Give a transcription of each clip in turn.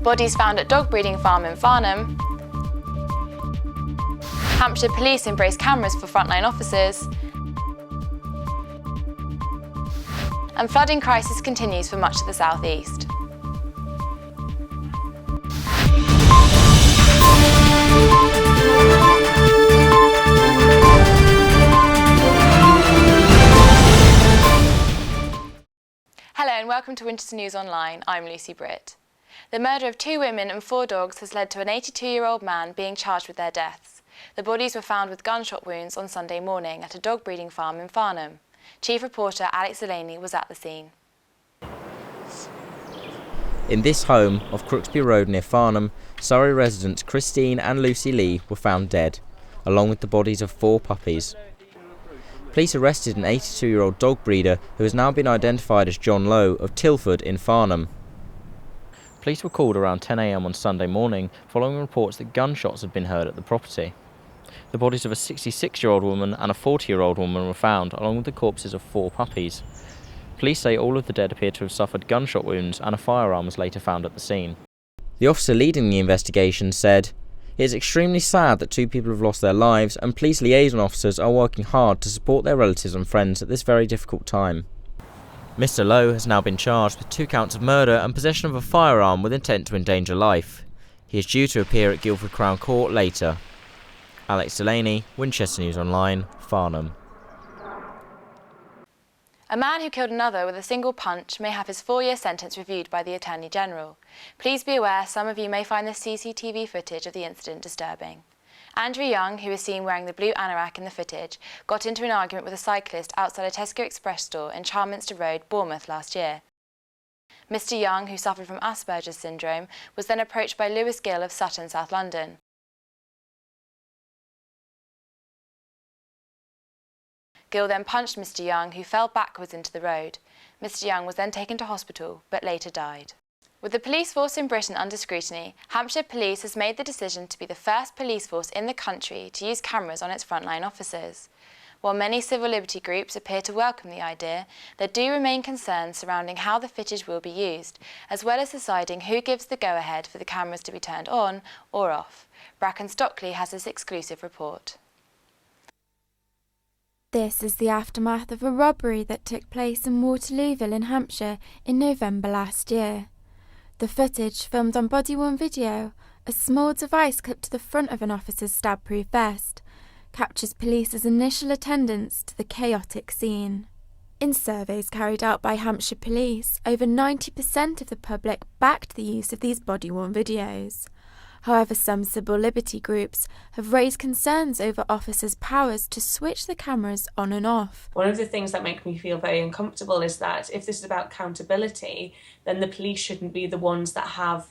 Bodies found at dog breeding farm in Farnham. Hampshire Police embrace cameras for frontline officers. And flooding crisis continues for much of the South East. Hello and welcome to Winchester News Online. I'm Lucy Britt. The murder of 2 women and 4 dogs has led to an 82-year-old man being charged with their deaths. The bodies were found with gunshot wounds on Sunday morning at a dog breeding farm in Farnham. Chief reporter Alex Delaney was at the scene. In this home off Crooksby Road near Farnham, Surrey residents Christine and Lucy Lee were found dead, along with the bodies of 4 puppies. Police arrested an 82-year-old dog breeder who has now been identified as John Lowe of Tilford in Farnham. Police were called around 10 a.m. on Sunday morning following reports that gunshots had been heard at the property. The bodies of a 66-year-old woman and a 40-year-old woman were found, along with the corpses of 4 puppies. Police say all of the dead appear to have suffered gunshot wounds and a firearm was later found at the scene. The officer leading the investigation said, "It is extremely sad that 2 people have lost their lives and police liaison officers are working hard to support their relatives and friends at this very difficult time." Mr. Lowe has now been charged with 2 counts of murder and possession of a firearm with intent to endanger life. He is due to appear at Guildford Crown Court later. Alex Delaney, Winchester News Online, Farnham. A man who killed another with a single punch may have his 4-year sentence reviewed by the Attorney General. Please be aware some of you may find the CCTV footage of the incident disturbing. Andrew Young, who was seen wearing the blue anorak in the footage, got into an argument with a cyclist outside a Tesco Express store in Charminster Road, Bournemouth last year. Mr. Young, who suffered from Asperger's syndrome, was then approached by Lewis Gill of Sutton, South London. Gill then punched Mr. Young, who fell backwards into the road. Mr. Young was then taken to hospital, but later died. With the police force in Britain under scrutiny, Hampshire Police has made the decision to be the first police force in the country to use cameras on its frontline officers. While many civil liberty groups appear to welcome the idea, there do remain concerns surrounding how the footage will be used, as well as deciding who gives the go-ahead for the cameras to be turned on or off. Bracken Stockley has this exclusive report. This is the aftermath of a robbery that took place in Waterlooville in Hampshire in November last year. The footage, filmed on body-worn video, a small device clipped to the front of an officer's stab-proof vest, captures police's initial attendance to the chaotic scene. In surveys carried out by Hampshire Police, over 90% of the public backed the use of these body-worn videos. However, some civil liberty groups have raised concerns over officers' powers to switch the cameras on and off. One of the things that make me feel very uncomfortable is that if this is about accountability, then the police shouldn't be the ones that have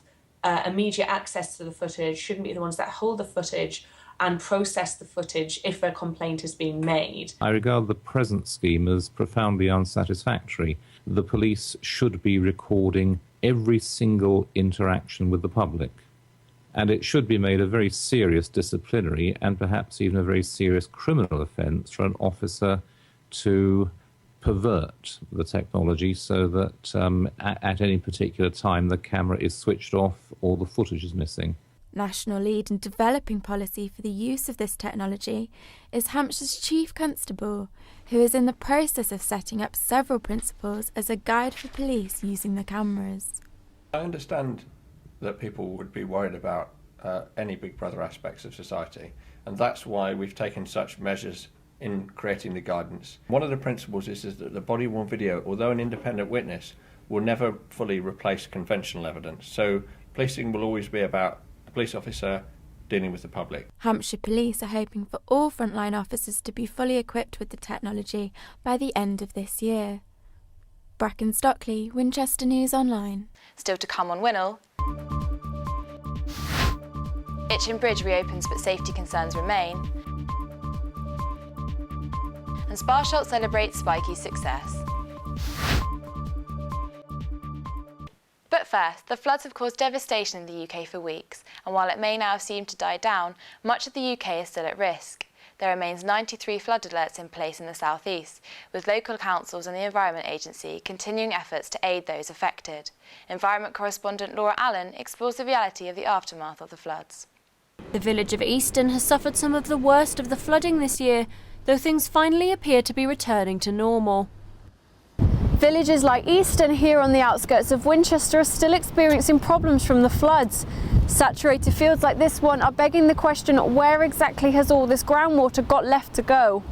immediate access to the footage, shouldn't be the ones that hold the footage and process the footage if a complaint is being made. I regard the present scheme as profoundly unsatisfactory. The police should be recording every single interaction with the public. And it should be made a very serious disciplinary and perhaps even a very serious criminal offence for an officer to pervert the technology so that at any particular time the camera is switched off or the footage is missing. National lead in developing policy for the use of this technology is Hampshire's Chief Constable, who is in the process of setting up several principles as a guide for police using the cameras. I understand that people would be worried about any Big Brother aspects of society, and that's why we've taken such measures in creating the guidance. One of the principles is that the body-worn video, although an independent witness, will never fully replace conventional evidence. So policing will always be about a police officer dealing with the public. Hampshire Police are hoping for all frontline officers to be fully equipped with the technology by the end of this year. Bracken Stockley, Winchester News Online. Still to come on WINOL. Itchen Bridge reopens but safety concerns remain. And Sparsholt celebrates Spikey's success. But first, the floods have caused devastation in the UK for weeks, and while it may now seem to die down, much of the UK is still at risk. There remains 93 flood alerts in place in the southeast, with local councils and the Environment Agency continuing efforts to aid those affected. Environment correspondent Laura Allen explores the reality of the aftermath of the floods. The village of Easton has suffered some of the worst of the flooding this year, though things finally appear to be returning to normal. Villages like Easton here on the outskirts of Winchester are still experiencing problems from the floods. Saturated fields like this one are begging the question, where exactly has all this groundwater got left to go?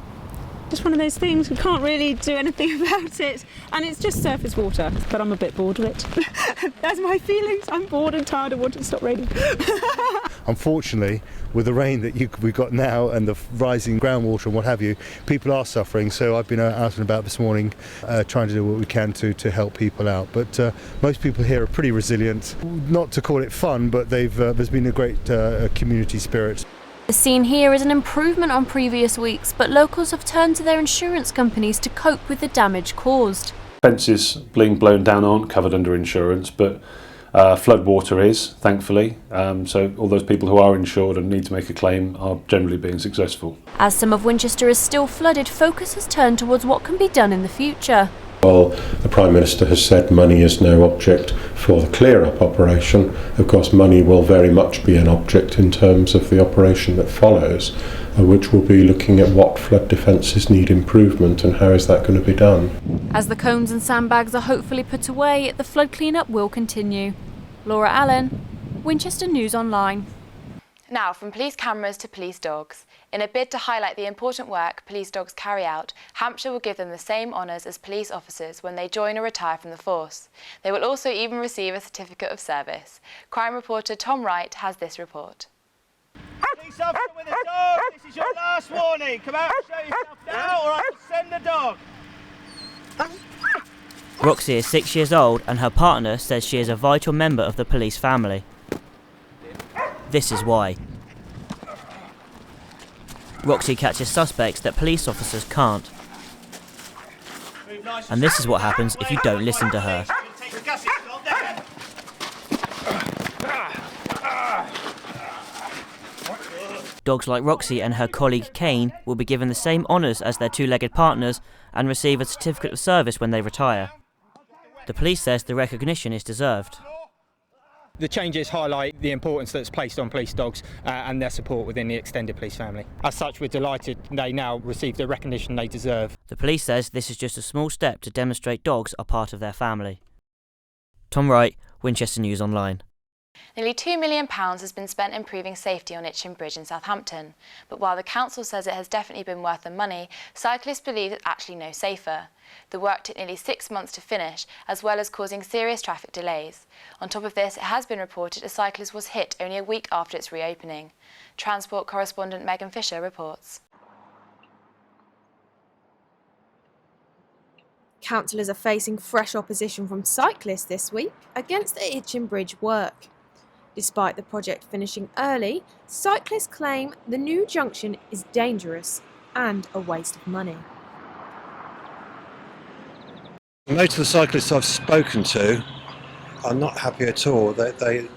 Just one of those things, we can't really do anything about it, and it's just surface water, but I'm a bit bored of it. That's my feelings. I'm bored and tired and want it to stop raining. Unfortunately, with the rain that we've got now and the rising groundwater and what have you, people are suffering. So I've been out and about this morning trying to do what we can to help people out. But most people here are pretty resilient. Not to call it fun, but there's been a great community spirit. The scene here is an improvement on previous weeks, but locals have turned to their insurance companies to cope with the damage caused. Fences being blown down aren't covered under insurance, but flood water is, thankfully. So all those people who are insured and need to make a claim are generally being successful. As some of Winchester is still flooded, focus has turned towards what can be done in the future. While the Prime Minister has said money is no object for the clear-up operation, of course money will very much be an object in terms of the operation that follows, which will be looking at what flood defences need improvement and how is that going to be done. As the cones and sandbags are hopefully put away, the flood clean-up will continue. Laura Allen, Winchester News Online. Now, from police cameras to police dogs. In a bid to highlight the important work police dogs carry out, Hampshire will give them the same honours as police officers when they join or retire from the force. They will also even receive a certificate of service. Crime reporter Tom Wright has this report. Police officer with a dog, this is your last warning. Come out and show yourself now or I will send the dog. Roxy is 6 years old and her partner says she is a vital member of the police family. This is why. Roxy catches suspects that police officers can't. And this is what happens if you don't listen to her. Dogs like Roxy and her colleague Kane will be given the same honours as their two-legged partners and receive a certificate of service when they retire. The police says the recognition is deserved. The changes highlight the importance that's placed on police dogs and their support within the extended police family. As such, we're delighted they now receive the recognition they deserve. The police says this is just a small step to demonstrate dogs are part of their family. Tom Wright, Winchester News Online. Nearly £2 million has been spent improving safety on Itchen Bridge in Southampton, but while the council says it has definitely been worth the money, cyclists believe it's actually no safer. The work took nearly 6 months to finish, as well as causing serious traffic delays. On top of this, it has been reported a cyclist was hit only a week after its reopening. Transport correspondent Megan Fisher reports. Councillors are facing fresh opposition from cyclists this week against the Itchen Bridge work. Despite the project finishing early, cyclists claim the new junction is dangerous and a waste of money. Most of the cyclists I've spoken to are not happy at all. They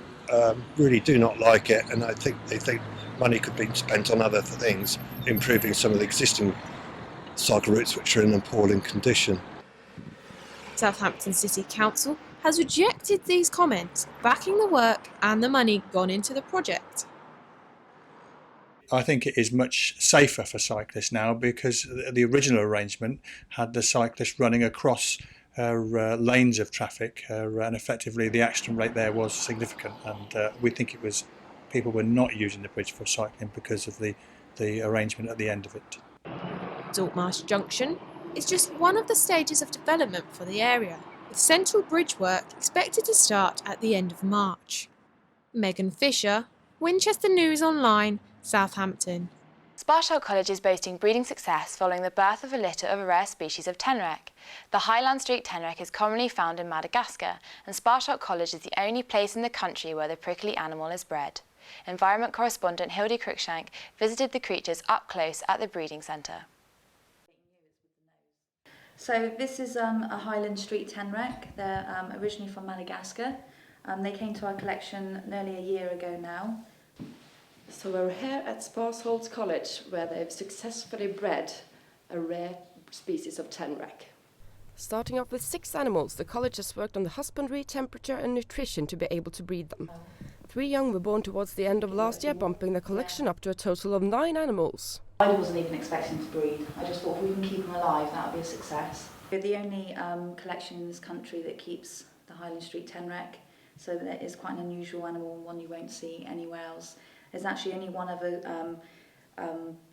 really do not like it, and they think money could be spent on other things, improving some of the existing cycle routes which are in an appalling condition. Southampton City Council has rejected these comments, backing the work and the money gone into the project. I think it is much safer for cyclists now because the original arrangement had the cyclists running across lanes of traffic and effectively the accident rate there was significant, and we think it was people were not using the bridge for cycling because of the arrangement at the end of it. Saltmarsh Junction is just one of the stages of development for the area, with central bridge work expected to start at the end of March. Megan Fisher, Winchester News Online, Southampton. Sparshot College is boasting breeding success following the birth of a litter of a rare species of tenrec. The Highland Street tenrec is commonly found in Madagascar, and Sparshot College is the only place in the country where the prickly animal is bred. Environment correspondent Hildy Cruikshank visited the creatures up close at the breeding centre. So this is a Highland Street tenrec. They're originally from Madagascar. They came to our collection nearly a year ago now. So we're here at Sparsholt College, where they've successfully bred a rare species of tenrec. Starting off with 6 animals, the college has worked on the husbandry, temperature and nutrition to be able to breed them. 3 young were born towards the end of last year, bumping the collection up to a total of 9 animals. I wasn't even expecting to breed. I just thought if we can keep them alive, that would be a success. We're the only collection in this country that keeps the Highland Street tenrec, so that is quite an unusual animal and one you won't see anywhere else. There's actually only one other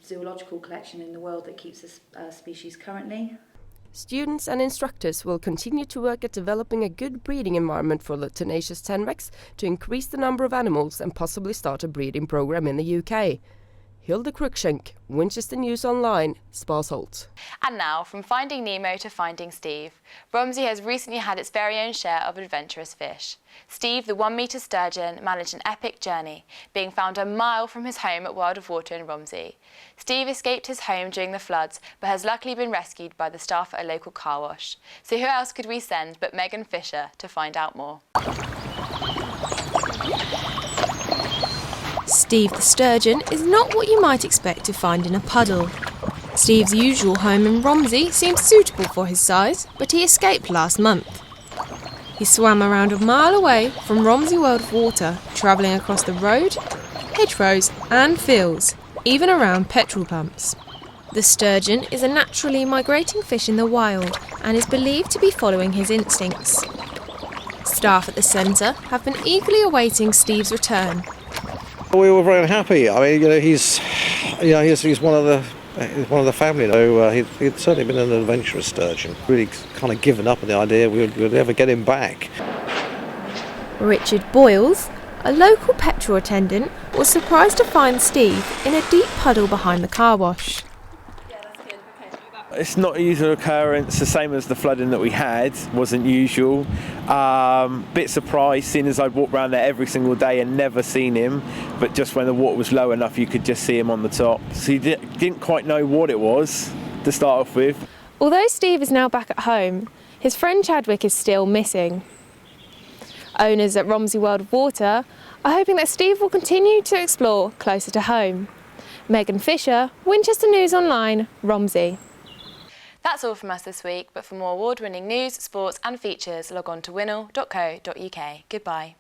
zoological collection in the world that keeps this species currently. Students and instructors will continue to work at developing a good breeding environment for the tenacious tenrecs to increase the number of animals and possibly start a breeding program in the UK. Hilda Cruikshank, Winchester News Online, Sparsholt. And now, from Finding Nemo to Finding Steve, Romsey has recently had its very own share of adventurous fish. Steve, the 1-metre sturgeon, managed an epic journey, being found a mile from his home at World of Water in Romsey. Steve escaped his home during the floods, but has luckily been rescued by the staff at a local car wash. So who else could we send but Megan Fisher to find out more? Steve the sturgeon is not what you might expect to find in a puddle. Steve's usual home in Romsey seems suitable for his size, but he escaped last month. He swam around a mile away from Romsey World of Water, travelling across the road, hedgerows and fields, even around petrol pumps. The sturgeon is a naturally migrating fish in the wild and is believed to be following his instincts. Staff at the centre have been eagerly awaiting Steve's return. We were very happy. I mean, he's one of the family. He'd certainly been an adventurous sturgeon. Really kind of given up on the idea we'd ever get him back. Richard Boyles, a local petrol attendant, was surprised to find Steve in a deep puddle behind the car wash. It's not a usual occurrence, the same as the flooding that we had, wasn't usual. Bit surprised, seeing as I'd walked around there every single day and never seen him, but just when the water was low enough you could just see him on the top. So you didn't quite know what it was to start off with. Although Steve is now back at home, his friend Chadwick is still missing. Owners at Romsey World of Water are hoping that Steve will continue to explore closer to home. Megan Fisher, Winchester News Online, Romsey. That's all from us this week, but for more award-winning news, sports and features, log on to winol.co.uk. Goodbye.